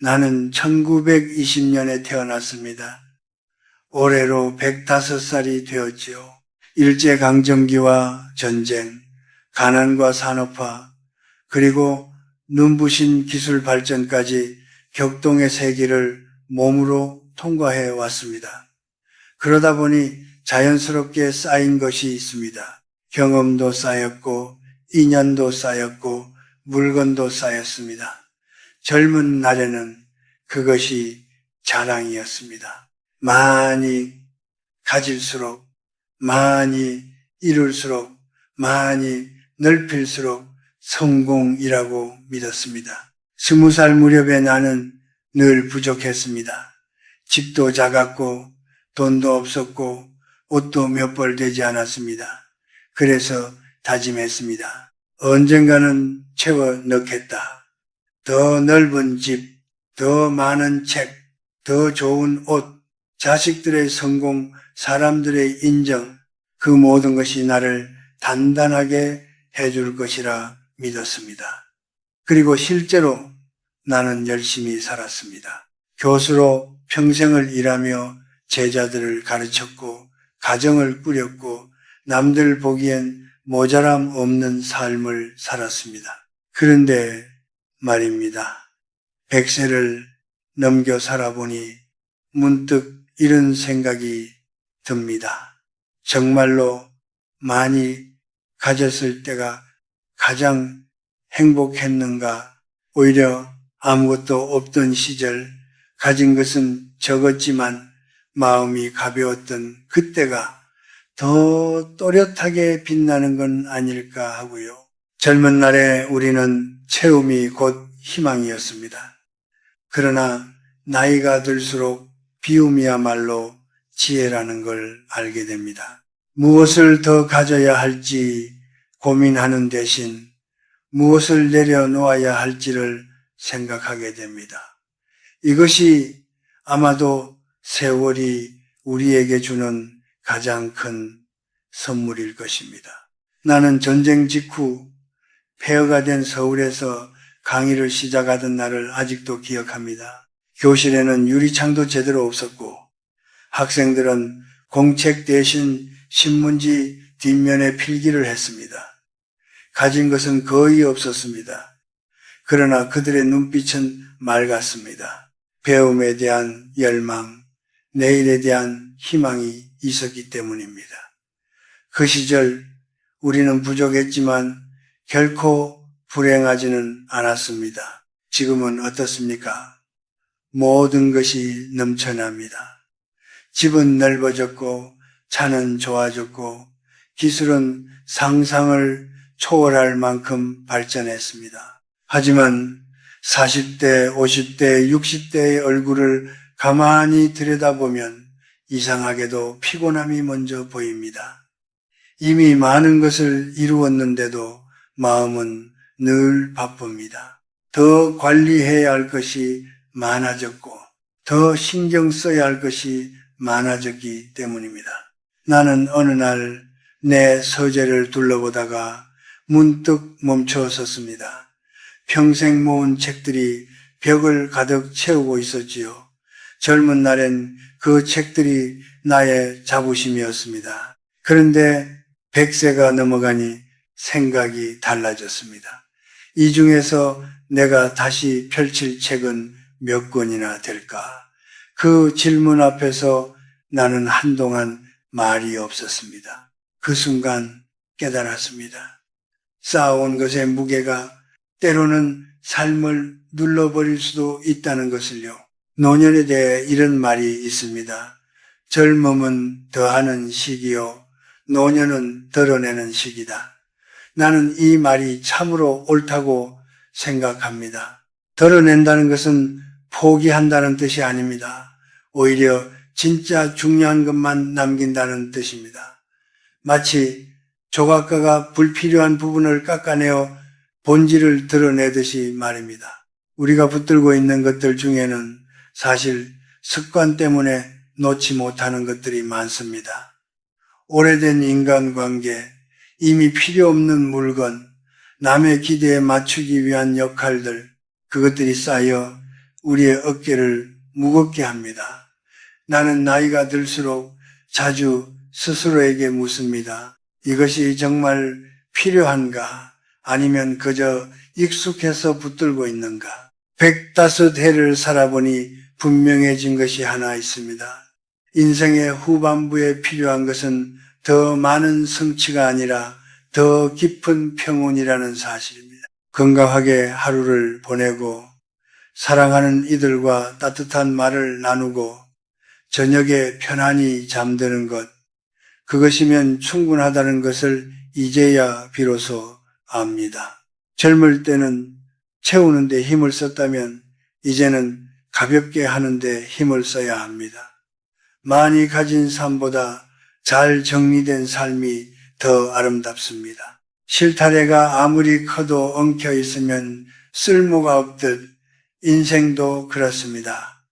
나는 1920년에 태어났습니다. 올해로 105살이 되었지요. 일제강점기와 전쟁, 가난과 산업화, 그리고 눈부신 기술 발전까지 격동의 세기를 몸으로 통과해 왔습니다. 그러다 보니 자연스럽게 쌓인 것이 있습니다. 경험도 쌓였고, 인연도 쌓였고, 물건도 쌓였습니다. 젊은 날에는 그것이 자랑이었습니다. 많이 가질수록, 많이 이룰수록, 많이 넓힐수록 성공이라고 믿었습니다. 20살 무렵에 나는 늘 부족했습니다. 집도 작았고 돈도 없었고 옷도 몇 벌 되지 않았습니다. 그래서 다짐했습니다. 언젠가는 채워 넣겠다. 더 넓은 집, 더 많은 책, 더 좋은 옷, 자식들의 성공, 사람들의 인정, 그 모든 것이 나를 단단하게 해줄 것이라 믿었습니다. 그리고 실제로 나는 열심히 살았습니다. 교수로 평생을 일하며 제자들을 가르쳤고 가정을 꾸렸고 남들 보기엔 모자람 없는 삶을 살았습니다. 그런데 말입니다. 100세를 넘겨 살아보니 문득 이런 생각이 듭니다. 정말로 많이 가졌을 때가 가장 행복했는가? 오히려 아무것도 없던 시절 가진 것은 적었지만 마음이 가벼웠던 그때가 더 또렷하게 빛나는 건 아닐까 하고요. 젊은 날에 우리는 체험이 곧 희망이었습니다. 그러나 나이가 들수록 비움이야말로 지혜라는 걸 알게 됩니다. 무엇을 더 가져야 할지 고민하는 대신 무엇을 내려놓아야 할지를 생각하게 됩니다. 이것이 아마도 세월이 우리에게 주는 가장 큰 선물일 것입니다. 나는 전쟁 직후 폐허가 된 서울에서 강의를 시작하던 날을 아직도 기억합니다. 교실에는 유리창도 제대로 없었고 학생들은 공책 대신 신문지 뒷면에 필기를 했습니다. 가진 것은 거의 없었습니다. 그러나 그들의 눈빛은 맑았습니다. 배움에 대한 열망, 내일에 대한 희망이 있었기 때문입니다. 그 시절 우리는 부족했지만 결코 불행하지는 않았습니다. 지금은 어떻습니까? 모든 것이 넘쳐납니다. 집은 넓어졌고 차는 좋아졌고 기술은 상상을 초월할 만큼 발전했습니다. 하지만 40대, 50대, 60대의 얼굴을 가만히 들여다보면 이상하게도 피곤함이 먼저 보입니다. 이미 많은 것을 이루었는데도 마음은 늘 바쁩니다. 더 관리해야 할 것이 많아졌고 더 신경 써야 할 것이 많아졌기 때문입니다. 나는 어느 날 내 서재를 둘러보다가 문득 멈춰 섰습니다. 평생 모은 책들이 벽을 가득 채우고 있었지요. 젊은 날엔 그 책들이 나의 자부심이었습니다. 그런데 100세가 넘어가니 생각이 달라졌습니다. 이 중에서 내가 다시 펼칠 책은 몇 권이나 될까? 그 질문 앞에서 나는 한동안 말이 없었습니다. 그 순간 깨달았습니다. 쌓아온 것의 무게가 때로는 삶을 눌러버릴 수도 있다는 것을요. 노년에 대해 이런 말이 있습니다. 젊음은 더하는 시기요, 노년은 덜어내는 시기다. 나는 이 말이 참으로 옳다고 생각합니다. 덜어낸다는 것은 포기한다는 뜻이 아닙니다. 오히려 진짜 중요한 것만 남긴다는 뜻입니다. 마치 조각가가 불필요한 부분을 깎아내어 본질을 드러내듯이 말입니다. 우리가 붙들고 있는 것들 중에는 사실 습관 때문에 놓지 못하는 것들이 많습니다. 오래된 인간관계, 이미 필요 없는 물건, 남의 기대에 맞추기 위한 역할들, 그것들이 쌓여 우리의 어깨를 무겁게 합니다. 나는 나이가 들수록 자주 스스로에게 묻습니다. 이것이 정말 필요한가? 아니면 그저 익숙해서 붙들고 있는가? 105해를 살아보니 분명해진 것이 하나 있습니다. 인생의 후반부에 필요한 것은 더 많은 성취가 아니라 더 깊은 평온이라는 사실입니다. 건강하게 하루를 보내고 사랑하는 이들과 따뜻한 말을 나누고 저녁에 편안히 잠드는 것, 그것이면 충분하다는 것을 이제야 비로소 압니다. 젊을 때는 채우는데 힘을 썼다면 이제는 가볍게 하는데 힘을 써야 합니다. 많이 가진 삶보다 잘 정리된 삶이 더 아름답습니다. 실타래가 아무리 커도 엉켜 있으면 쓸모가 없듯 인생도 그렇습니다.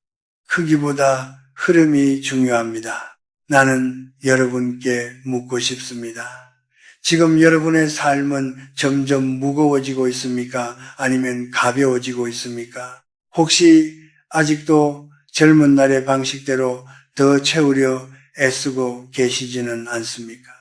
크기보다 흐름이 중요합니다. 나는 여러분께 묻고 싶습니다. 지금 여러분의 삶은 점점 무거워지고 있습니까? 아니면 가벼워지고 있습니까? 혹시 아직도 젊은 날의 방식대로 더 채우려 애쓰고 계시지는 않습니까?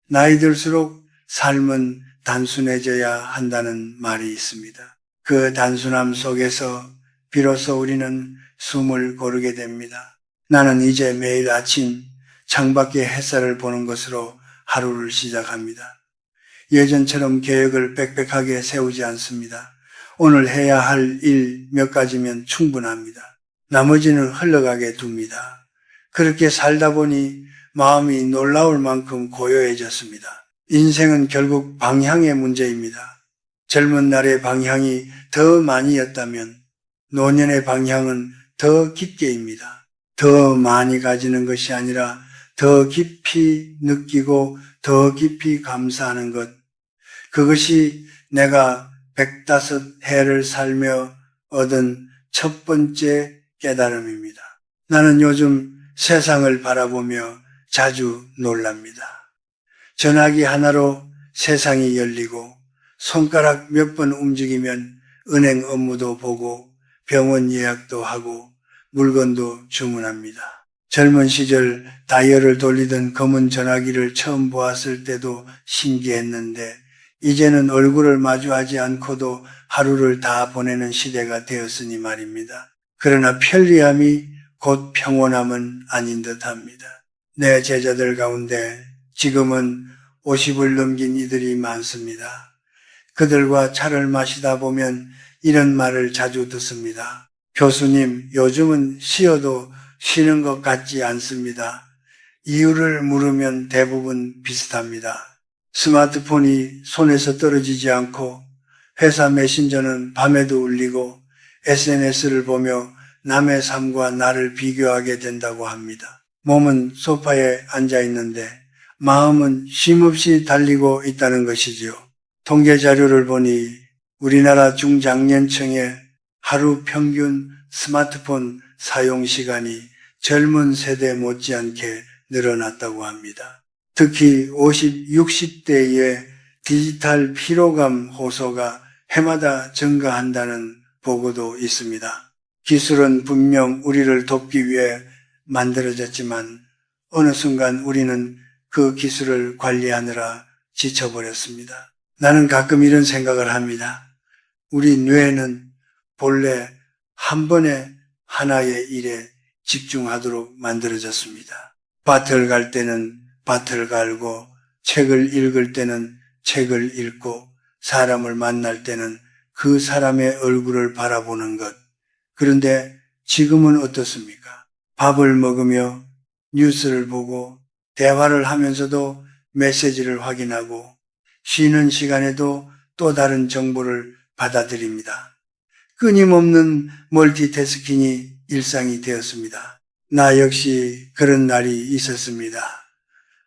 나이 들수록 삶은 단순해져야 한다는 말이 있습니다. 그 단순함 속에서 비로소 우리는 숨을 고르게 됩니다. 나는 이제 매일 아침 창밖의 햇살을 보는 것으로 하루를 시작합니다. 예전처럼 계획을 빽빽하게 세우지 않습니다. 오늘 해야 할 일 몇 가지면 충분합니다. 나머지는 흘러가게 둡니다. 그렇게 살다 보니 마음이 놀라울 만큼 고요해졌습니다. 인생은 결국 방향의 문제입니다. 젊은 날의 방향이 더 많이였다면 노년의 방향은 더 깊게입니다. 더 많이 가지는 것이 아니라 더 깊이 느끼고 더 깊이 감사하는 것. 그것이 내가 105해를 살며 얻은 첫 번째 깨달음입니다. 나는 요즘 세상을 바라보며 자주 놀랍니다. 전화기 하나로 세상이 열리고 손가락 몇 번 움직이면 은행 업무도 보고 병원 예약도 하고 물건도 주문합니다. 젊은 시절 다이얼을 돌리던 검은 전화기를 처음 보았을 때도 신기했는데 이제는 얼굴을 마주하지 않고도 하루를 다 보내는 시대가 되었으니 말입니다. 그러나 편리함이 곧 평온함은 아닌 듯합니다. 내 제자들 가운데 지금은 50을 넘긴 이들이 많습니다. 그들과 차를 마시다 보면 이런 말을 자주 듣습니다. 교수님, 요즘은 쉬어도 쉬는 것 같지 않습니다. 이유를 물으면 대부분 비슷합니다. 스마트폰이 손에서 떨어지지 않고 회사 메신저는 밤에도 울리고 SNS를 보며 남의 삶과 나를 비교하게 된다고 합니다. 몸은 소파에 앉아 있는데 마음은 쉼없이 달리고 있다는 것이지요. 통계 자료를 보니 우리나라 중장년층의 하루 평균 스마트폰 사용 시간이 젊은 세대 못지않게 늘어났다고 합니다. 특히 50, 60대의 디지털 피로감 호소가 해마다 증가한다는 보고도 있습니다. 기술은 분명 우리를 돕기 위해 만들어졌지만 어느 순간 우리는 그 기술을 관리하느라 지쳐버렸습니다. 나는 가끔 이런 생각을 합니다. 우리 뇌는 본래 한 번에 하나의 일에 집중하도록 만들어졌습니다. 밭을 갈 때는 밭을 갈고 책을 읽을 때는 책을 읽고 사람을 만날 때는 그 사람의 얼굴을 바라보는 것. 그런데 지금은 어떻습니까? 밥을 먹으며 뉴스를 보고 대화를 하면서도 메시지를 확인하고 쉬는 시간에도 또 다른 정보를 받아들입니다. 끊임없는 멀티태스킹이 일상이 되었습니다. 나 역시 그런 날이 있었습니다.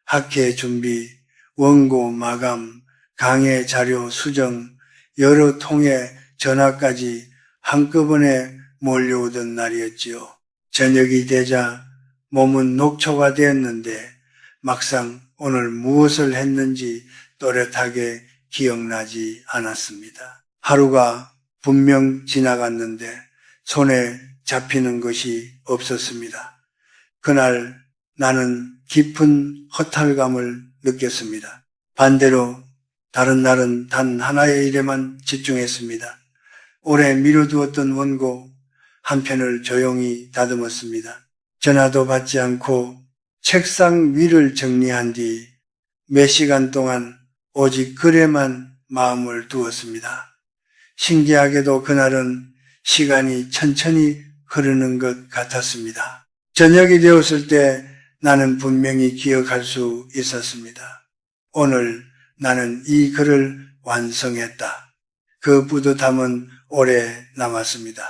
학회 준비, 원고 마감, 강의 자료 수정, 여러 통의 전화까지 한꺼번에 몰려오던 날이었지요. 저녁이 되자 몸은 녹초가 되었는데 막상 오늘 무엇을 했는지 또렷하게 기억나지 않았습니다. 하루가 분명 지나갔는데 손에 잡히는 것이 없었습니다. 그날 나는 깊은 허탈감을 느꼈습니다. 반대로 다른 날은 단 하나의 일에만 집중했습니다. 오래 미뤄두었던 원고 한 편을 조용히 다듬었습니다. 전화도 받지 않고 책상 위를 정리한 뒤 몇 시간 동안 오직 글에만 마음을 두었습니다. 신기하게도 그날은 시간이 천천히 흐르는 것 같았습니다. 저녁이 되었을 때 나는 분명히 기억할 수 있었습니다. 오늘 나는 이 글을 완성했다. 그 뿌듯함은 오래 남았습니다.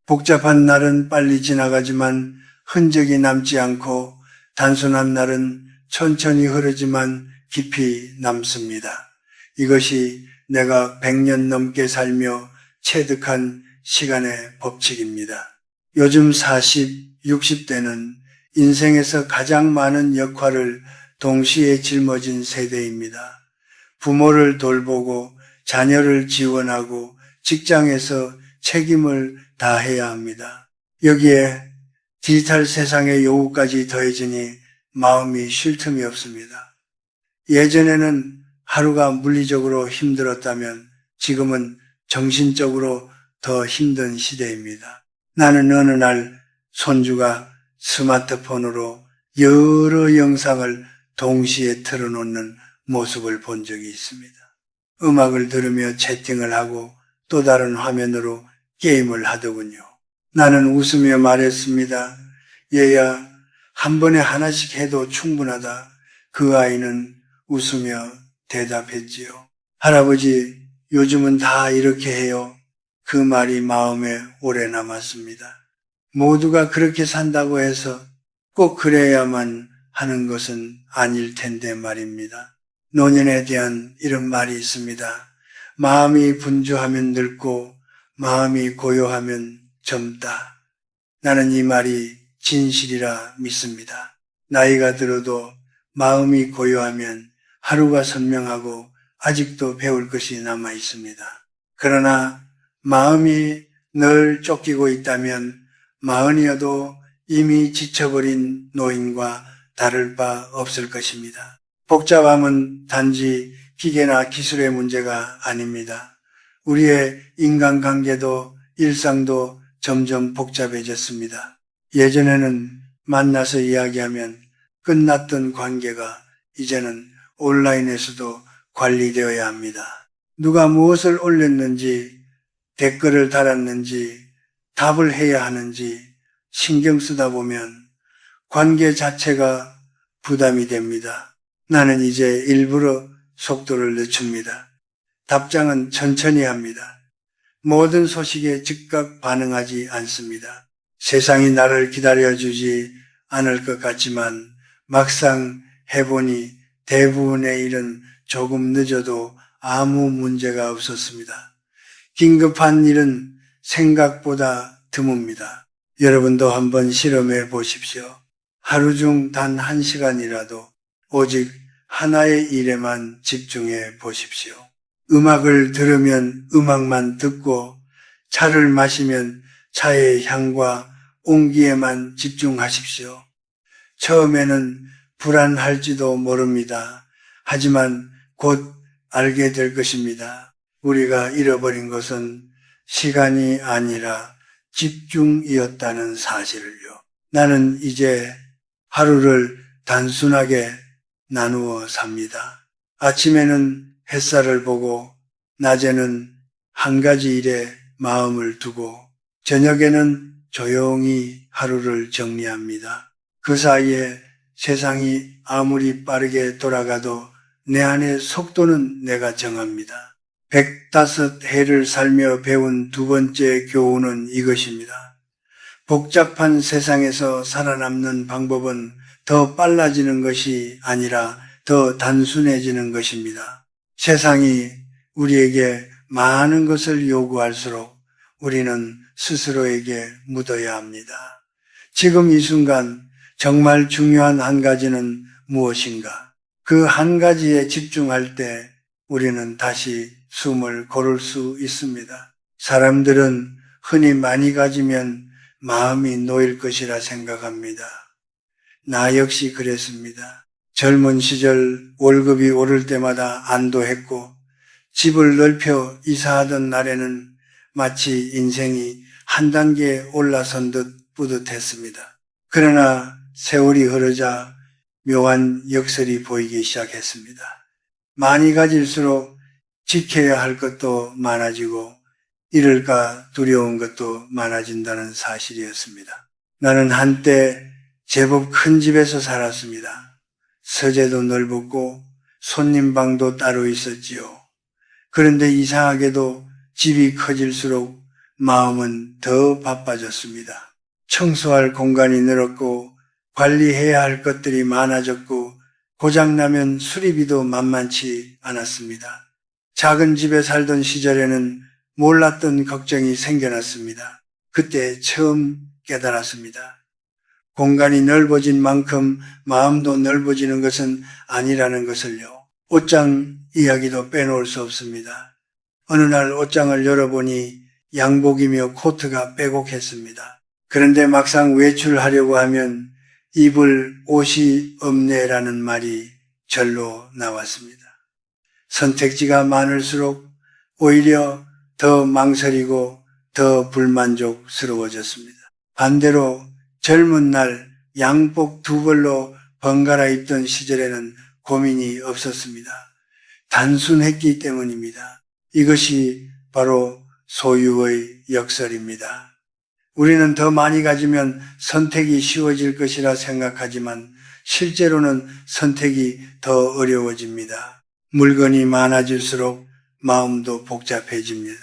복잡한 날은 빨리 지나가지만 흔적이 남지 않고 단순한 날은 천천히 흐르지만 깊이 남습니다. 이것이 내가 100년 넘게 살며 체득한 시간의 법칙입니다. 요즘 40, 60대는 인생에서 가장 많은 역할을 동시에 짊어진 세대입니다. 부모를 돌보고 자녀를 지원하고 직장에서 책임을 다해야 합니다. 여기에 디지털 세상의 요구까지 더해지니 마음이 쉴 틈이 없습니다. 예전에는 하루가 물리적으로 힘들었다면 지금은 정신적으로 더 힘든 시대입니다. 나는 어느 날 손주가 스마트폰으로 여러 영상을 동시에 틀어놓는 모습을 본 적이 있습니다. 음악을 들으며 채팅을 하고 또 다른 화면으로 게임을 하더군요. 나는 웃으며 말했습니다. 얘야, 한 번에 하나씩 해도 충분하다. 그 아이는 웃으며 대답했지요. 할아버지, 요즘은 다 이렇게 해요. 그 말이 마음에 오래 남았습니다. 모두가 그렇게 산다고 해서 꼭 그래야만 하는 것은 아닐 텐데 말입니다. 노년에 대한 이런 말이 있습니다. 마음이 분주하면 늙고 마음이 고요하면 젊다. 나는 이 말이 진실이라 믿습니다. 나이가 들어도 마음이 고요하면 하루가 선명하고 아직도 배울 것이 남아 있습니다. 그러나 마음이 늘 쫓기고 있다면 마흔이어도 이미 지쳐버린 노인과 다를 바 없을 것입니다. 복잡함은 단지 기계나 기술의 문제가 아닙니다. 우리의 인간관계도 일상도 점점 복잡해졌습니다. 예전에는 만나서 이야기하면 끝났던 관계가 이제는 온라인에서도 관리되어야 합니다. 누가 무엇을 올렸는지, 댓글을 달았는지, 답을 해야 하는지 신경 쓰다 보면 관계 자체가 부담이 됩니다. 나는 이제 일부러 속도를 늦춥니다. 답장은 천천히 합니다. 모든 소식에 즉각 반응하지 않습니다. 세상이 나를 기다려주지 않을 것 같지만 막상 해보니 대부분의 일은 조금 늦어도 아무 문제가 없었습니다. 긴급한 일은 생각보다 드뭅니다. 여러분도 한번 실험해 보십시오. 하루 중 단 1시간이라도 오직 하나의 일에만 집중해 보십시오. 음악을 들으면 음악만 듣고 차를 마시면 차의 향과 온기에만 집중하십시오. 처음에는 불안할지도 모릅니다. 하지만 곧 알게 될 것입니다. 우리가 잃어버린 것은 시간이 아니라 집중이었다는 사실을요. 나는 이제 하루를 단순하게 나누어 삽니다. 아침에는 햇살을 보고 낮에는 한 가지 일에 마음을 두고 저녁에는 조용히 하루를 정리합니다. 그 사이에 세상이 아무리 빠르게 돌아가도 내 안의 속도는 내가 정합니다. 105해를 살며 배운 두 번째 교훈은 이것입니다. 복잡한 세상에서 살아남는 방법은 더 빨라지는 것이 아니라 더 단순해지는 것입니다. 세상이 우리에게 많은 것을 요구할수록 우리는 스스로에게 묻어야 합니다. 지금 이 순간 정말 중요한 한 가지는 무엇인가? 그 한 가지에 집중할 때 우리는 다시 숨을 고를 수 있습니다. 사람들은 흔히 많이 가지면 마음이 놓일 것이라 생각합니다. 나 역시 그랬습니다. 젊은 시절 월급이 오를 때마다 안도했고 집을 넓혀 이사하던 날에는 마치 인생이 한 단계 올라선 듯 뿌듯했습니다. 그러나 세월이 흐르자 묘한 역설이 보이기 시작했습니다. 많이 가질수록 지켜야 할 것도 많아지고 잃을까 두려운 것도 많아진다는 사실이었습니다. 나는 한때 제법 큰 집에서 살았습니다. 서재도 넓었고 손님방도 따로 있었지요. 그런데 이상하게도 집이 커질수록 마음은 더 바빠졌습니다. 청소할 공간이 늘었고 관리해야 할 것들이 많아졌고 고장나면 수리비도 만만치 않았습니다. 작은 집에 살던 시절에는 몰랐던 걱정이 생겨났습니다. 그때 처음 깨달았습니다. 공간이 넓어진 만큼 마음도 넓어지는 것은 아니라는 것을요. 옷장 이야기도 빼놓을 수 없습니다. 어느 날 옷장을 열어보니 양복이며 코트가 빼곡했습니다. 그런데 막상 외출하려고 하면 입을 옷이 없네라는 말이 절로 나왔습니다. 선택지가 많을수록 오히려 더 망설이고 더 불만족스러워졌습니다. 반대로 젊은 날 양복 두 벌로 번갈아 입던 시절에는 고민이 없었습니다. 단순했기 때문입니다. 이것이 바로 소유의 역설입니다. 우리는 더 많이 가지면 선택이 쉬워질 것이라 생각하지만 실제로는 선택이 더 어려워집니다. 물건이 많아질수록 마음도 복잡해집니다.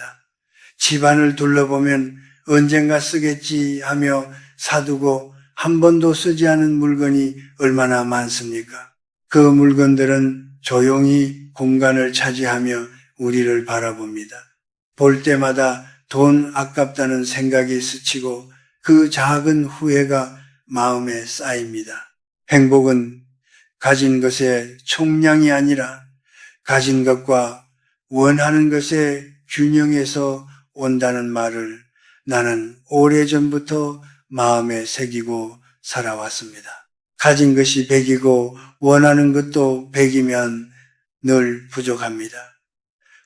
집안을 둘러보면 언젠가 쓰겠지 하며 사두고 한 번도 쓰지 않은 물건이 얼마나 많습니까? 그 물건들은 조용히 공간을 차지하며 우리를 바라봅니다. 볼 때마다 돈 아깝다는 생각이 스치고 그 작은 후회가 마음에 쌓입니다. 행복은 가진 것의 총량이 아니라 가진 것과 원하는 것의 균형에서 온다는 말을 나는 오래전부터 마음에 새기고 살아왔습니다. 가진 것이 100이고 원하는 것도 100이면 늘 부족합니다.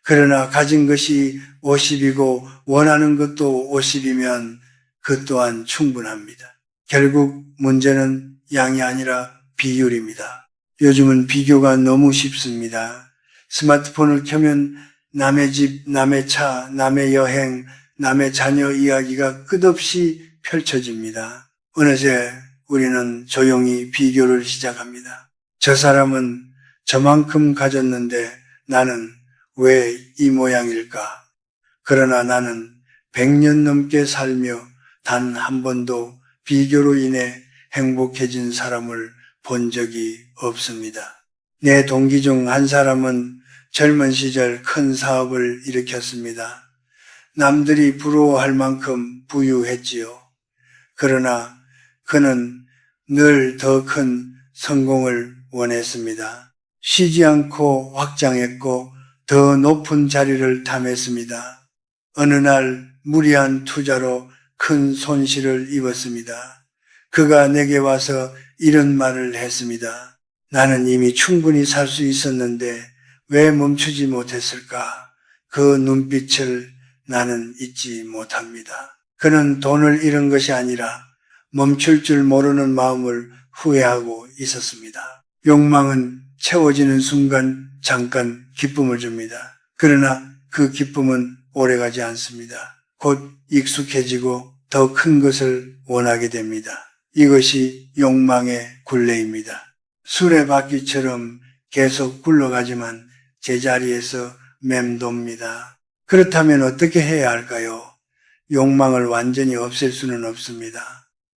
그러나 가진 것이 50이고 원하는 것도 50이면 그 또한 충분합니다. 결국 문제는 양이 아니라 비율입니다. 요즘은 비교가 너무 쉽습니다. 스마트폰을 켜면 남의 집, 남의 차, 남의 여행, 남의 자녀 이야기가 끝없이 펼쳐집니다. 어느새 우리는 조용히 비교를 시작합니다. 저 사람은 저만큼 가졌는데 나는 왜 이 모양일까? 그러나 나는 100년 넘게 살며 단 한 번도 비교로 인해 행복해진 사람을 본 적이 없습니다. 내 동기 중 한 사람은 젊은 시절 큰 사업을 일으켰습니다. 남들이 부러워할 만큼 부유했지요. 그러나 그는 늘 더 큰 성공을 원했습니다. 쉬지 않고 확장했고 더 높은 자리를 탐했습니다. 어느 날 무리한 투자로 큰 손실을 입었습니다. 그가 내게 와서 이런 말을 했습니다. 나는 이미 충분히 살 수 있었는데 왜 멈추지 못했을까? 그 눈빛을 나는 잊지 못합니다. 그는 돈을 잃은 것이 아니라 멈출 줄 모르는 마음을 후회하고 있었습니다. 욕망은 채워지는 순간 잠깐 기쁨을 줍니다. 그러나 그 기쁨은 오래가지 않습니다. 곧 익숙해지고 더 큰 것을 원하게 됩니다. 이것이 욕망의 굴레입니다. 수레바퀴처럼 계속 굴러가지만 제자리에서 맴돕니다. 그렇다면 어떻게 해야 할까요? 욕망을 완전히 없앨 수는 없습니다.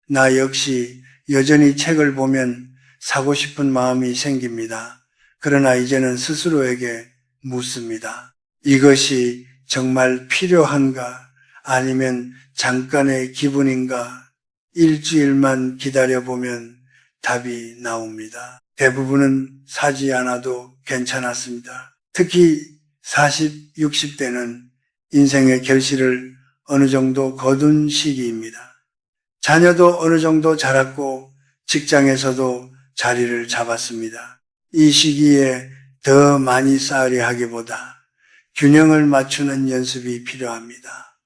나 역시 여전히 책을 보면 사고 싶은 마음이 생깁니다. 그러나 이제는 스스로에게 묻습니다. 이것이 정말 필요한가? 아니면 잠깐의 기분인가? 일주일만 기다려보면 답이 나옵니다. 대부분은 사지 않아도 괜찮았습니다. 특히 40, 60대는 인생의 결실을 어느 정도 거둔 시기입니다. 자녀도 어느 정도 자랐고 직장에서도 자리를 잡았습니다. 이 시기에 더 많이 쌓으려 하기보다 균형을 맞추는 연습이 필요합니다.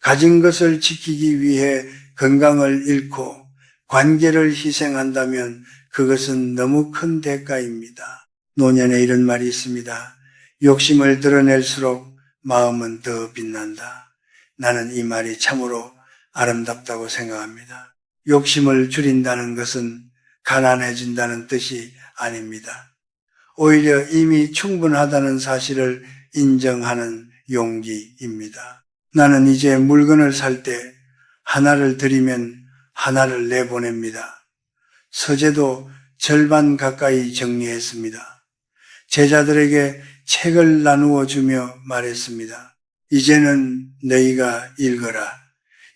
가진 것을 지키기 위해 건강을 잃고 관계를 희생한다면 그것은 너무 큰 대가입니다. 노년에 이런 말이 있습니다. 욕심을 드러낼수록 마음은 더 빛난다. 나는 이 말이 참으로 아름답다고 생각합니다. 욕심을 줄인다는 것은 가난해진다는 뜻이 아닙니다. 오히려 이미 충분하다는 사실을 인정하는 용기입니다. 나는 이제 물건을 살 때 하나를 드리면 하나를 내보냅니다. 서재도 절반 가까이 정리했습니다. 제자들에게 책을 나누어 주며 말했습니다. 이제는 너희가 읽어라.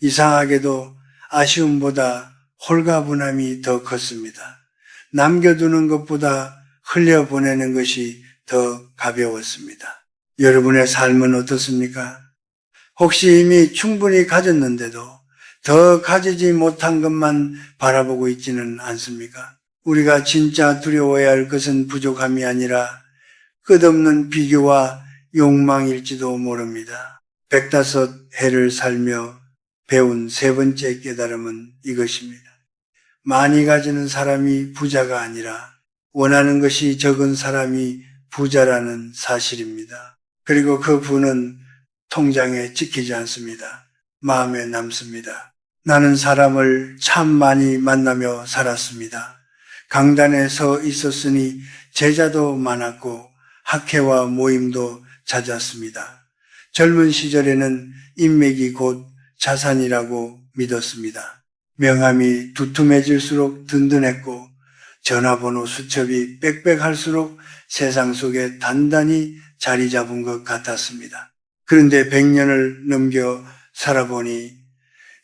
이상하게도 아쉬움보다 홀가분함이 더 컸습니다. 남겨두는 것보다 흘려보내는 것이 더 가벼웠습니다. 여러분의 삶은 어떻습니까? 혹시 이미 충분히 가졌는데도 더 가지지 못한 것만 바라보고 있지는 않습니까? 우리가 진짜 두려워해야 할 것은 부족함이 아니라 끝없는 비교와 욕망일지도 모릅니다. 105해를 살며 배운 세 번째 깨달음은 이것입니다. 많이 가지는 사람이 부자가 아니라 원하는 것이 적은 사람이 부자라는 사실입니다. 그리고 그 부는 통장에 찍히지 않습니다. 마음에 남습니다. 나는 사람을 참 많이 만나며 살았습니다. 강단에 서 있었으니 제자도 많았고 학회와 모임도 잦았습니다. 젊은 시절에는 인맥이 곧 자산이라고 믿었습니다. 명함이 두툼해질수록 든든했고 전화번호 수첩이 빽빽할수록 세상 속에 단단히 자리 잡은 것 같았습니다. 그런데 100년을 넘겨 살아보니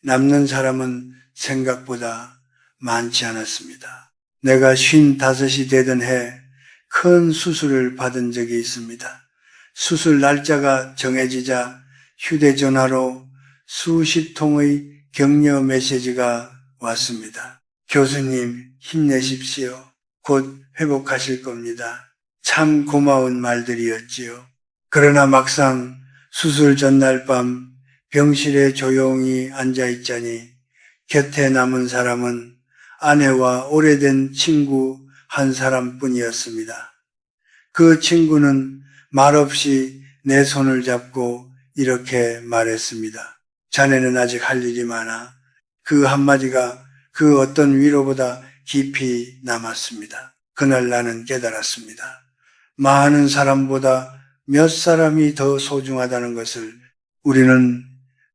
남는 사람은 생각보다 많지 않았습니다. 내가 55이 되던 해 큰 수술을 받은 적이 있습니다. 수술 날짜가 정해지자 휴대전화로 수십 통의 격려 메시지가 왔습니다. 교수님, 힘내십시오. 곧 회복하실 겁니다. 참 고마운 말들이었지요. 그러나 막상 수술 전날 밤 병실에 조용히 앉아있자니 곁에 남은 사람은 아내와 오래된 친구 한 사람뿐이었습니다. 그 친구는 말없이 내 손을 잡고 이렇게 말했습니다. 자네는 아직 할 일이 많아. 그 한마디가 그 어떤 위로보다 깊이 남았습니다. 그날 나는 깨달았습니다. 많은 사람보다 몇 사람이 더 소중하다는 것을. 우리는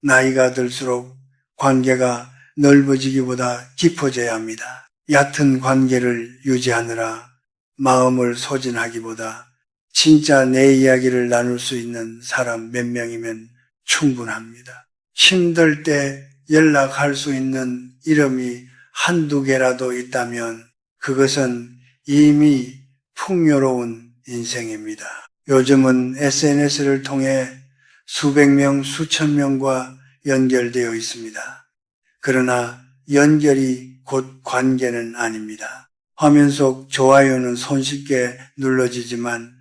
나이가 들수록 관계가 넓어지기보다 깊어져야 합니다. 얕은 관계를 유지하느라 마음을 소진하기보다 진짜 내 이야기를 나눌 수 있는 사람 몇 명이면 충분합니다. 힘들 때 연락할 수 있는 이름이 한두 개라도 있다면 그것은 이미 풍요로운 인생입니다. 요즘은 SNS를 통해 수백 명, 수천 명과 연결되어 있습니다. 그러나 연결이 곧 관계는 아닙니다. 화면 속 좋아요는 손쉽게 눌러지지만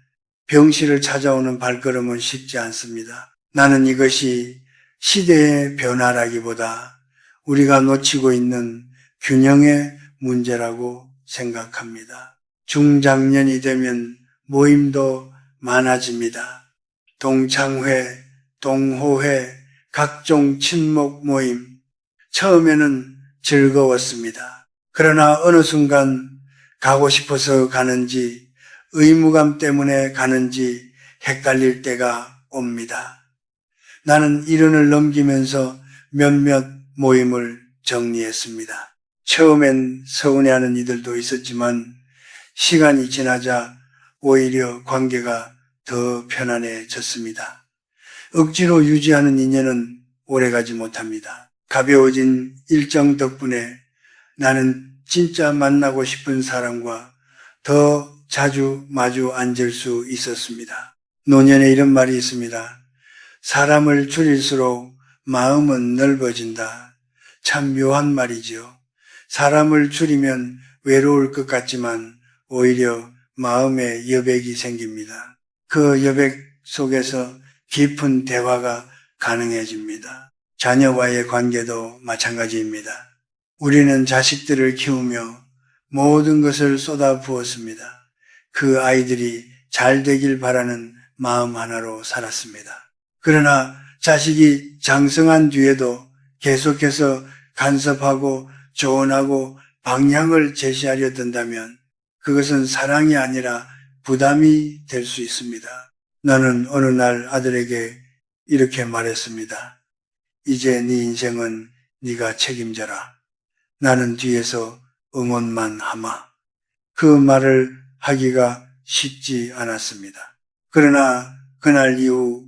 병실을 찾아오는 발걸음은 쉽지 않습니다. 나는 이것이 시대의 변화라기보다 우리가 놓치고 있는 균형의 문제라고 생각합니다. 중장년이 되면 모임도 많아집니다. 동창회, 동호회, 각종 친목 모임. 처음에는 즐거웠습니다. 그러나 어느 순간 가고 싶어서 가는지 의무감 때문에 가는지 헷갈릴 때가 옵니다. 나는 일흔을 넘기면서 몇몇 모임을 정리했습니다. 처음엔 서운해하는 이들도 있었지만 시간이 지나자 오히려 관계가 더 편안해졌습니다. 억지로 유지하는 인연은 오래가지 못합니다. 가벼워진 일정 덕분에 나는 진짜 만나고 싶은 사람과 더 자주 마주 앉을 수 있었습니다. 노년에 이런 말이 있습니다. 사람을 줄일수록 마음은 넓어진다. 참 묘한 말이지요. 사람을 줄이면 외로울 것 같지만 오히려 마음에 여백이 생깁니다. 그 여백 속에서 깊은 대화가 가능해집니다. 자녀와의 관계도 마찬가지입니다. 우리는 자식들을 키우며 모든 것을 쏟아 부었습니다. 그 아이들이 잘 되길 바라는 마음 하나로 살았습니다. 그러나 자식이 장성한 뒤에도 계속해서 간섭하고 조언하고 방향을 제시하려 든다면 그것은 사랑이 아니라 부담이 될 수 있습니다. 나는 어느 날 아들에게 이렇게 말했습니다. 이제 네 인생은 네가 책임져라. 나는 뒤에서 응원만 하마. 그 말을 하기가 쉽지 않았습니다. 그러나 그날 이후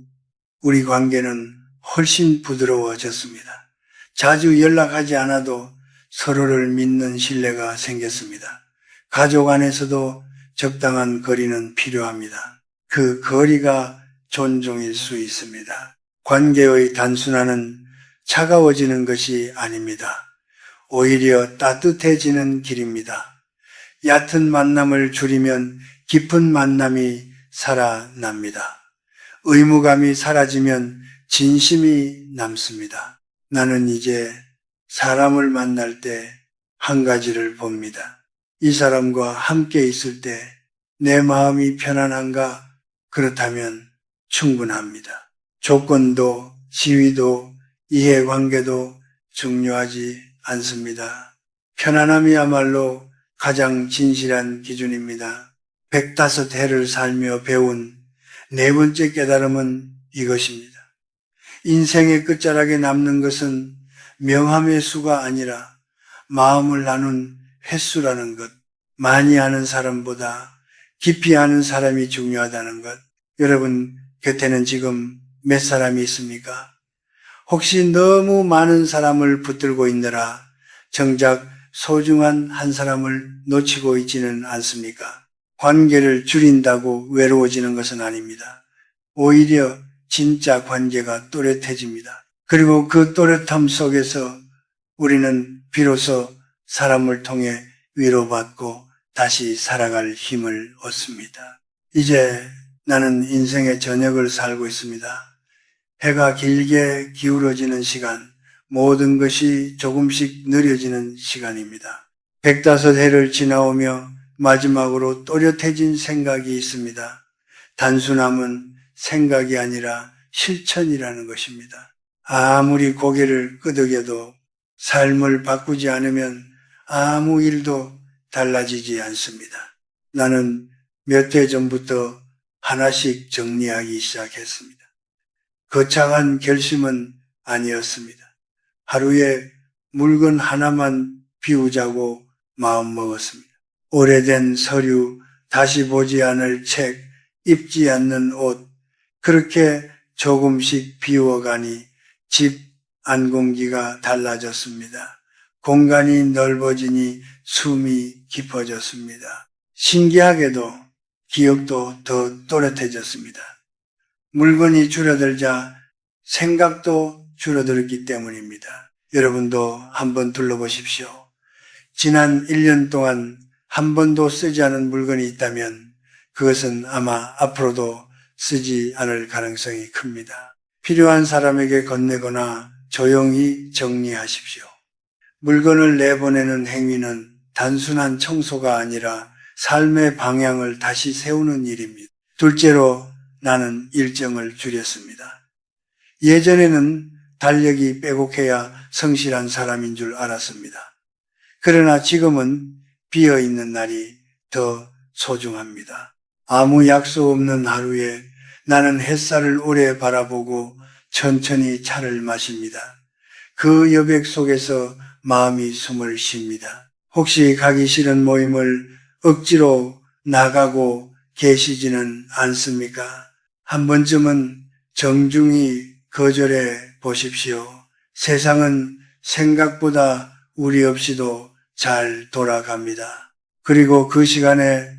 우리 관계는 훨씬 부드러워졌습니다. 자주 연락하지 않아도 서로를 믿는 신뢰가 생겼습니다. 가족 안에서도 적당한 거리는 필요합니다. 그 거리가 존중일 수 있습니다. 관계의 단순화는 차가워지는 것이 아닙니다. 오히려 따뜻해지는 길입니다. 얕은 만남을 줄이면 깊은 만남이 살아납니다. 의무감이 사라지면 진심이 남습니다. 나는 이제 사람을 만날 때 한 가지를 봅니다. 이 사람과 함께 있을 때 내 마음이 편안한가? 그렇다면 충분합니다. 조건도 시위도 이해관계도 중요하지 않습니다. 편안함이야말로 가장 진실한 기준입니다. 105해를 살며 배운 네 번째 깨달음은 이것입니다. 인생의 끝자락에 남는 것은 명함의 수가 아니라 마음을 나눈 횟수라는 것. 많이 아는 사람보다 깊이 아는 사람이 중요하다는 것. 여러분 곁에는 지금 몇 사람이 있습니까? 혹시 너무 많은 사람을 붙들고 있느라 정작 소중한 한 사람을 놓치고 있지는 않습니까? 관계를 줄인다고 외로워지는 것은 아닙니다. 오히려 진짜 관계가 또렷해집니다. 그리고 그 또렷함 속에서 우리는 비로소 사람을 통해 위로받고 다시 살아갈 힘을 얻습니다. 이제 나는 인생의 저녁을 살고 있습니다. 해가 길게 기울어지는 시간, 모든 것이 조금씩 느려지는 시간입니다. 105해를 지나오며 마지막으로 또렷해진 생각이 있습니다. 단순함은 생각이 아니라 실천이라는 것입니다. 아무리 고개를 끄덕여도 삶을 바꾸지 않으면 아무 일도 달라지지 않습니다. 나는 몇 해 전부터 하나씩 정리하기 시작했습니다. 거창한 결심은 아니었습니다. 하루에 물건 하나만 비우자고 마음먹었습니다. 오래된 서류, 다시 보지 않을 책, 입지 않는 옷, 그렇게 조금씩 비워가니 집 안공기가 달라졌습니다. 공간이 넓어지니 숨이 깊어졌습니다. 신기하게도 기억도 더 또렷해졌습니다. 물건이 줄어들자 생각도 줄어들었기 때문입니다. 여러분도 한번 둘러보십시오. 지난 1년 동안 한 번도 쓰지 않은 물건이 있다면 그것은 아마 앞으로도 쓰지 않을 가능성이 큽니다. 필요한 사람에게 건네거나 조용히 정리하십시오. 물건을 내보내는 행위는 단순한 청소가 아니라 삶의 방향을 다시 세우는 일입니다. 둘째로 나는 일정을 줄였습니다. 예전에는 달력이 빼곡해야 성실한 사람인 줄 알았습니다. 그러나 지금은 비어있는 날이 더 소중합니다. 아무 약속 없는 하루에 나는 햇살을 오래 바라보고 천천히 차를 마십니다. 그 여백 속에서 마음이 숨을 쉽니다. 혹시 가기 싫은 모임을 억지로 나가고 계시지는 않습니까? 한 번쯤은 정중히 거절해 보십시오. 세상은 생각보다 우리 없이도 잘 돌아갑니다. 그리고 그 시간에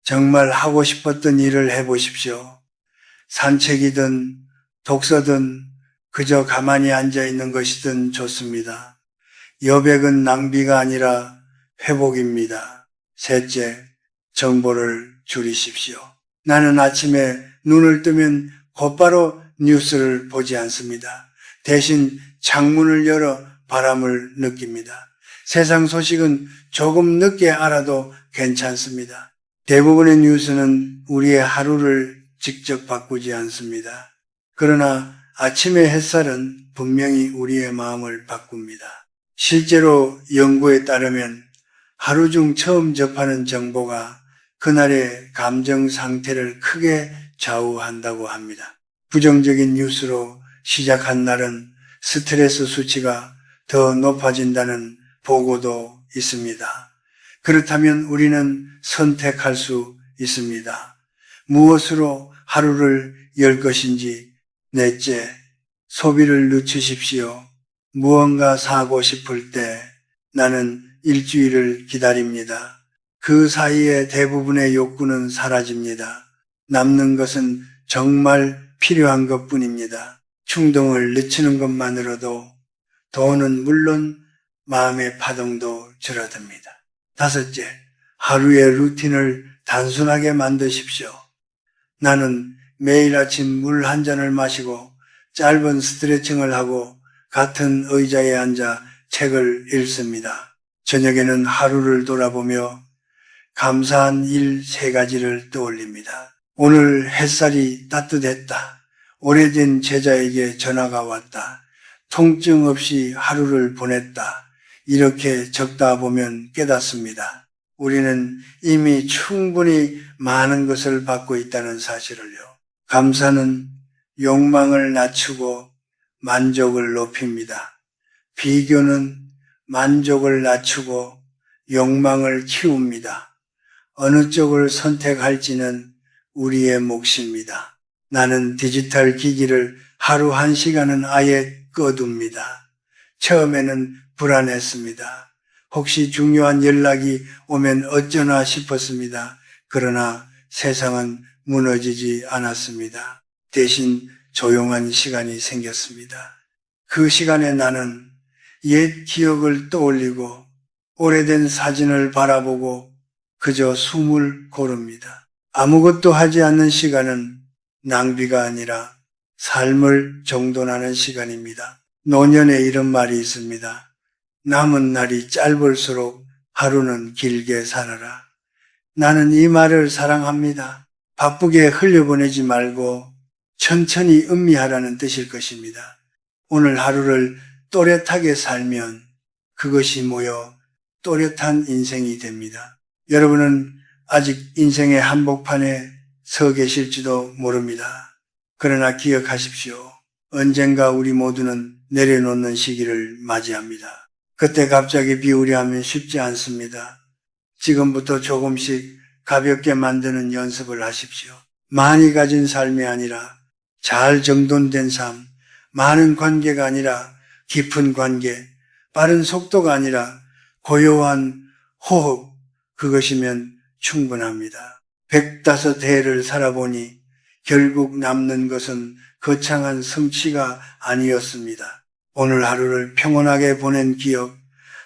정말 하고 싶었던 일을 해보십시오. 산책이든 독서든 그저 가만히 앉아 있는 것이든 좋습니다. 여백은 낭비가 아니라 회복입니다. 셋째, 정보를 줄이십시오. 나는 아침에 눈을 뜨면 곧바로 뉴스를 보지 않습니다. 대신 창문을 열어 바람을 느낍니다. 세상 소식은 조금 늦게 알아도 괜찮습니다. 대부분의 뉴스는 우리의 하루를 직접 바꾸지 않습니다. 그러나 아침의 햇살은 분명히 우리의 마음을 바꿉니다. 실제로 연구에 따르면 하루 중 처음 접하는 정보가 그날의 감정 상태를 크게 좌우한다고 합니다. 부정적인 뉴스로 시작한 날은 스트레스 수치가 더 높아진다는 보고도 있습니다. 그렇다면 우리는 선택할 수 있습니다. 무엇으로 하루를 열 것인지. 넷째, 소비를 늦추십시오. 무언가 사고 싶을 때 나는 일주일을 기다립니다. 그 사이에 대부분의 욕구는 사라집니다. 남는 것은 정말 필요한 것뿐입니다. 충동을 늦추는 것만으로도 돈은 물론 마음의 파동도 줄어듭니다. 다섯째, 하루의 루틴을 단순하게 만드십시오. 나는 매일 아침 물 한 잔을 마시고 짧은 스트레칭을 하고 같은 의자에 앉아 책을 읽습니다. 저녁에는 하루를 돌아보며 감사한 일 3가지를 떠올립니다. 오늘 햇살이 따뜻했다. 오래된 제자에게 전화가 왔다. 통증 없이 하루를 보냈다. 이렇게 적다 보면 깨닫습니다. 우리는 이미 충분히 많은 것을 받고 있다는 사실을요. 감사는 욕망을 낮추고 만족을 높입니다. 비교는 만족을 낮추고 욕망을 키웁니다. 어느 쪽을 선택할지는 우리의 몫입니다. 나는 디지털 기기를 하루 1시간은 아예 꺼둡니다. 처음에는 불안했습니다. 혹시 중요한 연락이 오면 어쩌나 싶었습니다. 그러나 세상은 무너지지 않았습니다. 대신 조용한 시간이 생겼습니다. 그 시간에 나는 옛 기억을 떠올리고 오래된 사진을 바라보고 그저 숨을 고릅니다. 아무것도 하지 않는 시간은 낭비가 아니라 삶을 정돈하는 시간입니다. 노년에 이런 말이 있습니다. 남은 날이 짧을수록 하루는 길게 살아라. 나는 이 말을 사랑합니다. 바쁘게 흘려보내지 말고 천천히 음미하라는 뜻일 것입니다. 오늘 하루를 또렷하게 살면 그것이 모여 또렷한 인생이 됩니다. 여러분은 아직 인생의 한복판에 서 계실지도 모릅니다. 그러나 기억하십시오. 언젠가 우리 모두는 내려놓는 시기를 맞이합니다. 그때 갑자기 비우려 하면 쉽지 않습니다. 지금부터 조금씩 가볍게 만드는 연습을 하십시오. 많이 가진 삶이 아니라 잘 정돈된 삶, 많은 관계가 아니라 깊은 관계, 빠른 속도가 아니라 고요한 호흡, 그것이면 충분합니다. 105해를 살아보니 결국 남는 것은 거창한 성취가 아니었습니다. 오늘 하루를 평온하게 보낸 기억,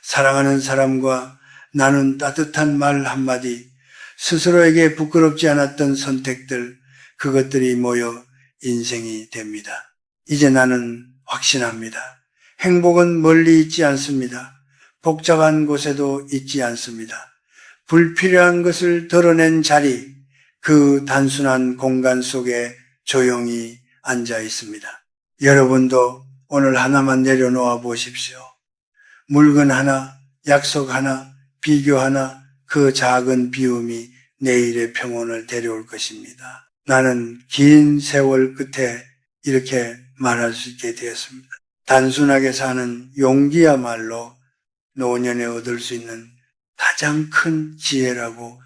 사랑하는 사람과 나눈 따뜻한 말 한마디, 스스로에게 부끄럽지 않았던 선택들, 그것들이 모여 인생이 됩니다. 이제 나는 확신합니다. 행복은 멀리 있지 않습니다. 복잡한 곳에도 있지 않습니다. 불필요한 것을 덜어낸 자리, 그 단순한 공간 속에 조용히 앉아 있습니다. 여러분도 오늘 하나만 내려놓아 보십시오. 물건 하나, 약속 하나, 비교 하나, 그 작은 비움이 내일의 평온을 데려올 것입니다. 나는 긴 세월 끝에 이렇게 말할 수 있게 되었습니다. 단순하게 사는 용기야말로 노년에 얻을 수 있는 가장 큰 지혜라고